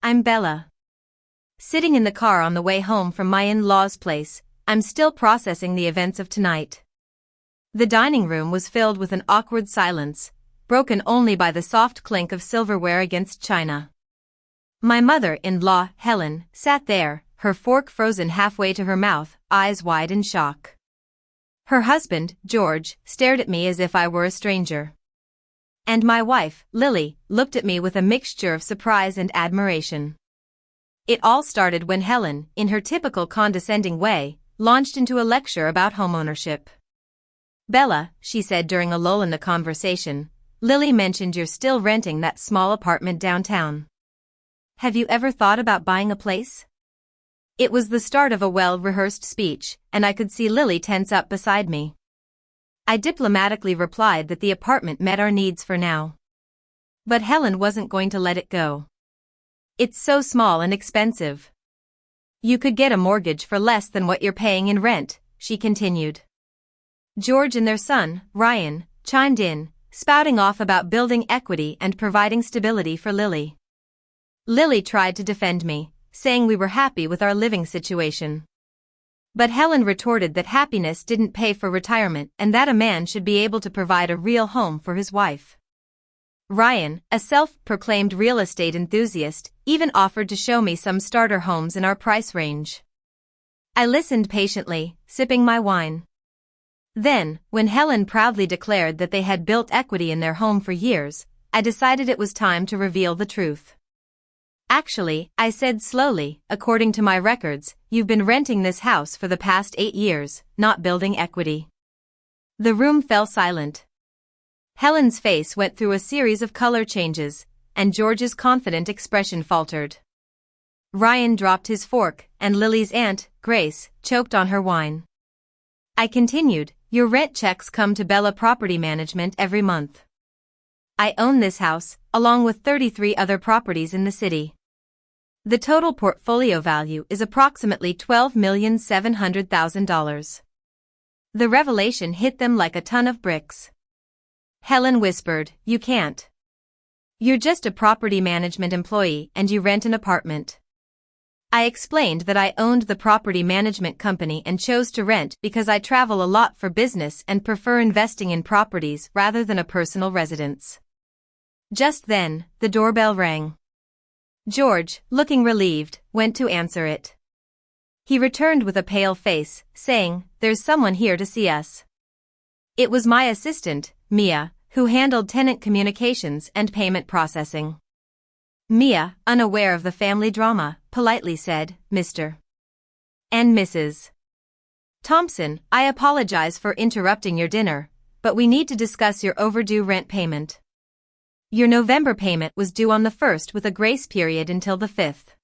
I'm Bella. Sitting in the car on the way home from my in-law's place, I'm still processing the events of tonight. The dining room was filled with an awkward silence, broken only by the soft clink of silverware against china. My mother-in-law, Helen, sat there, her fork frozen halfway to her mouth, eyes wide in shock. Her husband, George, stared at me as if I were a stranger. And my wife, Lily, looked at me with a mixture of surprise and admiration. It all started when Helen, in her typical condescending way, launched into a lecture about homeownership. "Bella," she said during a lull in the conversation, "Lily mentioned you're still renting that small apartment downtown. Have you ever thought about buying a place?" It was the start of a well-rehearsed speech, and I could see Lily tense up beside me. I diplomatically replied that the apartment met our needs for now. But Helen wasn't going to let it go. "It's so small and expensive. You could get a mortgage for less than what you're paying in rent," she continued. George and their son, Ryan, chimed in, spouting off about building equity and providing stability for Lily. Lily tried to defend me, saying we were happy with our living situation. But Helen retorted that happiness didn't pay for retirement and that a man should be able to provide a real home for his wife. Ryan, a self-proclaimed real estate enthusiast, even offered to show me some starter homes in our price range. I listened patiently, sipping my wine. Then, when Helen proudly declared that they had built equity in their home for years, I decided it was time to reveal the truth. "Actually," I said slowly, "according to my records, you've been renting this house for the past 8 years, not building equity." The room fell silent. Helen's face went through a series of color changes, and George's confident expression faltered. Ryan dropped his fork, and Lily's aunt, Grace, choked on her wine. I continued, "Your rent checks come to Bella Property Management every month. I own this house, along with 33 other properties in the city. The total portfolio value is approximately $12,700,000. The revelation hit them like a ton of bricks. Helen whispered, "You can't. You're just a property management employee and you rent an apartment." I explained that I owned the property management company and chose to rent because I travel a lot for business and prefer investing in properties rather than a personal residence. Just then, the doorbell rang. George, looking relieved, went to answer it. He returned with a pale face, saying, "There's someone here to see us." It was my assistant, Mia, who handled tenant communications and payment processing. Mia, unaware of the family drama, politely said, "Mr. and Mrs. Thompson, I apologize for interrupting your dinner, but we need to discuss your overdue rent payment. Your November payment was due on the 1st with a grace period until the 5th.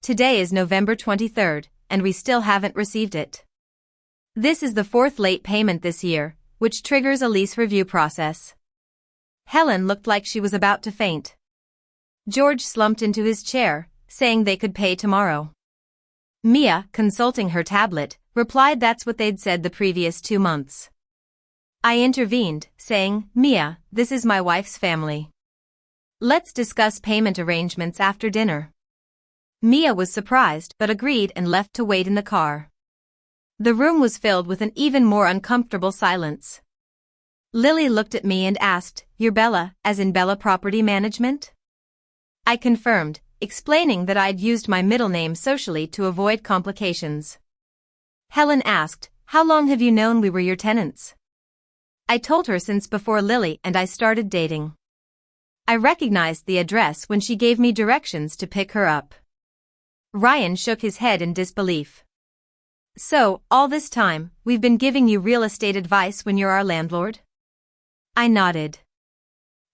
Today is November 23rd, and we still haven't received it. This is the 4th late payment this year, which triggers a lease review process." Helen looked like she was about to faint. George slumped into his chair, saying they could pay tomorrow. Mia, consulting her tablet, replied that's what they'd said the previous 2 months. I intervened, saying, "Mia, this is my wife's family. Let's discuss payment arrangements after dinner." Mia was surprised but agreed and left to wait in the car. The room was filled with an even more uncomfortable silence. Lily looked at me and asked, "You're Bella, as in Bella Property Management?" I confirmed, explaining that I'd used my middle name socially to avoid complications. Helen asked, "How long have you known we were your tenants?" I told her since before Lily and I started dating. I recognized the address when she gave me directions to pick her up. Ryan shook his head in disbelief. "So, all this time, we've been giving you real estate advice when you're our landlord?" I nodded.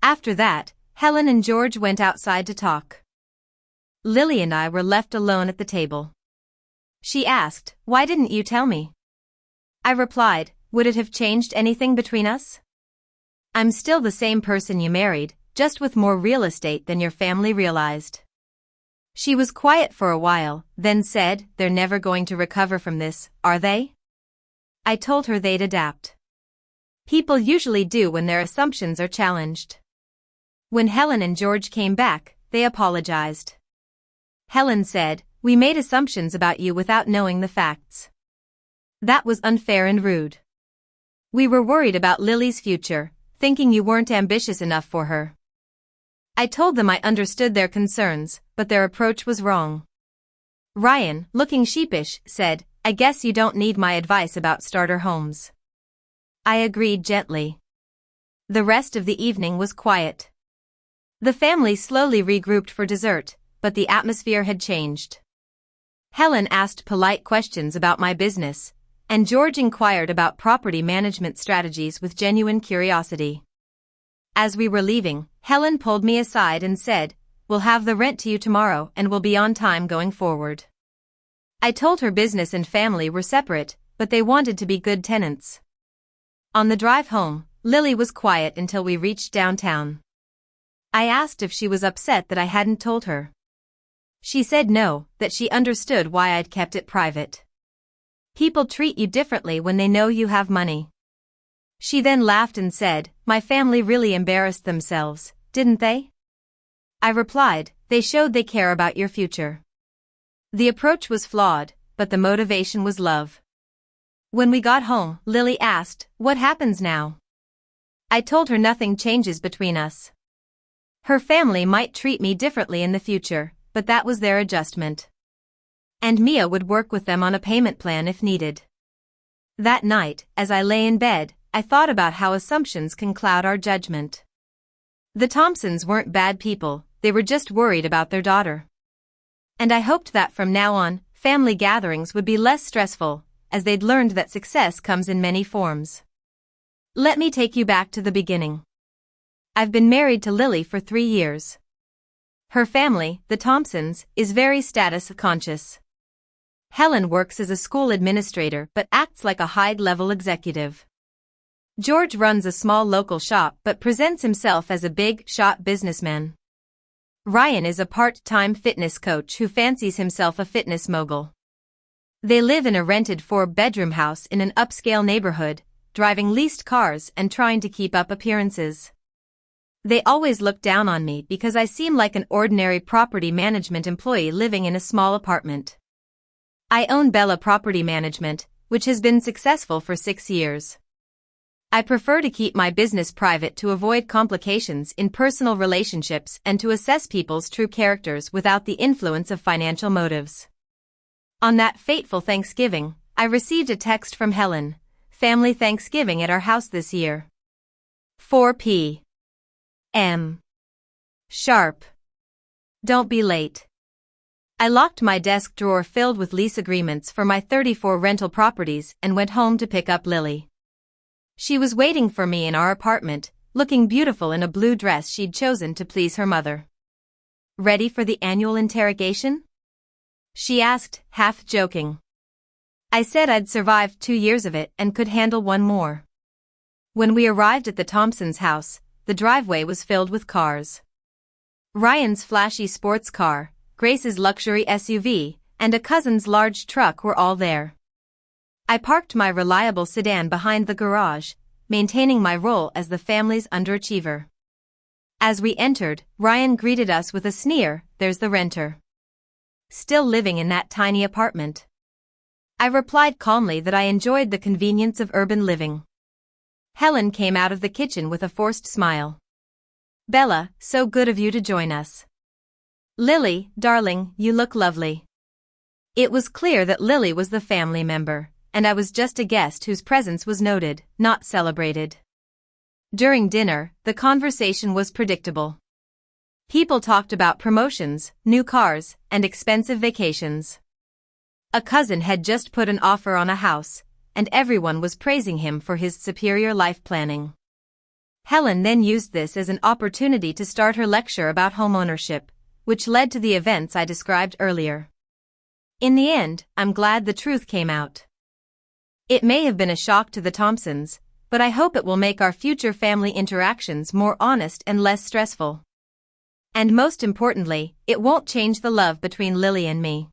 After that, Helen and George went outside to talk. Lily and I were left alone at the table. She asked, "Why didn't you tell me?" I replied, "Would it have changed anything between us? I'm still the same person you married, just with more real estate than your family realized." She was quiet for a while, then said, "They're never going to recover from this, are they?" I told her they'd adapt. People usually do when their assumptions are challenged. When Helen and George came back, they apologized. Helen said, "We made assumptions about you without knowing the facts. That was unfair and rude. We were worried about Lily's future, thinking you weren't ambitious enough for her." I told them I understood their concerns, but their approach was wrong. Ryan, looking sheepish, said, "I guess you don't need my advice about starter homes." I agreed gently. The rest of the evening was quiet. The family slowly regrouped for dessert, but the atmosphere had changed. Helen asked polite questions about my business, and George inquired about property management strategies with genuine curiosity. As we were leaving, Helen pulled me aside and said, "We'll have the rent to you tomorrow and we'll be on time going forward." I told her business and family were separate, but they wanted to be good tenants. On the drive home, Lily was quiet until we reached downtown. I asked if she was upset that I hadn't told her. She said no, that she understood why I'd kept it private. People treat you differently when they know you have money. She then laughed and said, "My family really embarrassed themselves, didn't they?" I replied, "They showed they care about your future." The approach was flawed, but the motivation was love. When we got home, Lily asked, "What happens now?" I told her nothing changes between us. Her family might treat me differently in the future, but that was their adjustment. And Mia would work with them on a payment plan if needed. That night, as I lay in bed, I thought about how assumptions can cloud our judgment. The Thompsons weren't bad people, they were just worried about their daughter. And I hoped that from now on, family gatherings would be less stressful, as they'd learned that success comes in many forms. Let me take you back to the beginning. I've been married to Lily for 3 years. Her family, the Thompsons, is very status conscious. Helen works as a school administrator but acts like a high-level executive. George runs a small local shop but presents himself as a big-shot businessman. Ryan is a part-time fitness coach who fancies himself a fitness mogul. They live in a rented 4-bedroom house in an upscale neighborhood, driving leased cars and trying to keep up appearances. They always look down on me because I seem like an ordinary property management employee living in a small apartment. I own Bella Property Management, which has been successful for 6 years. I prefer to keep my business private to avoid complications in personal relationships and to assess people's true characters without the influence of financial motives. On that fateful Thanksgiving, I received a text from Helen, "Family Thanksgiving at our house this year. 4 p.m. sharp. Don't be late." I locked my desk drawer filled with lease agreements for my 34 rental properties and went home to pick up Lily. She was waiting for me in our apartment, looking beautiful in a blue dress she'd chosen to please her mother. "Ready for the annual interrogation?" she asked, half joking. I said I'd survived 2 years of it and could handle one more. When we arrived at the Thompsons' house, the driveway was filled with cars. Ryan's flashy sports car, Grace's luxury SUV, and a cousin's large truck were all there. I parked my reliable sedan behind the garage, maintaining my role as the family's underachiever. As we entered, Ryan greeted us with a sneer, "There's the renter. Still living in that tiny apartment." I replied calmly that I enjoyed the convenience of urban living. Helen came out of the kitchen with a forced smile. "Bella, so good of you to join us." "Lily, darling, you look lovely." It was clear that Lily was the family member, and I was just a guest whose presence was noted, not celebrated. During dinner, the conversation was predictable. People talked about promotions, new cars, and expensive vacations. A cousin had just put an offer on a house, and everyone was praising him for his superior life planning. Helen then used this as an opportunity to start her lecture about homeownership, which led to the events I described earlier. In the end, I'm glad the truth came out. It may have been a shock to the Thompsons, but I hope it will make our future family interactions more honest and less stressful. And most importantly, it won't change the love between Lily and me.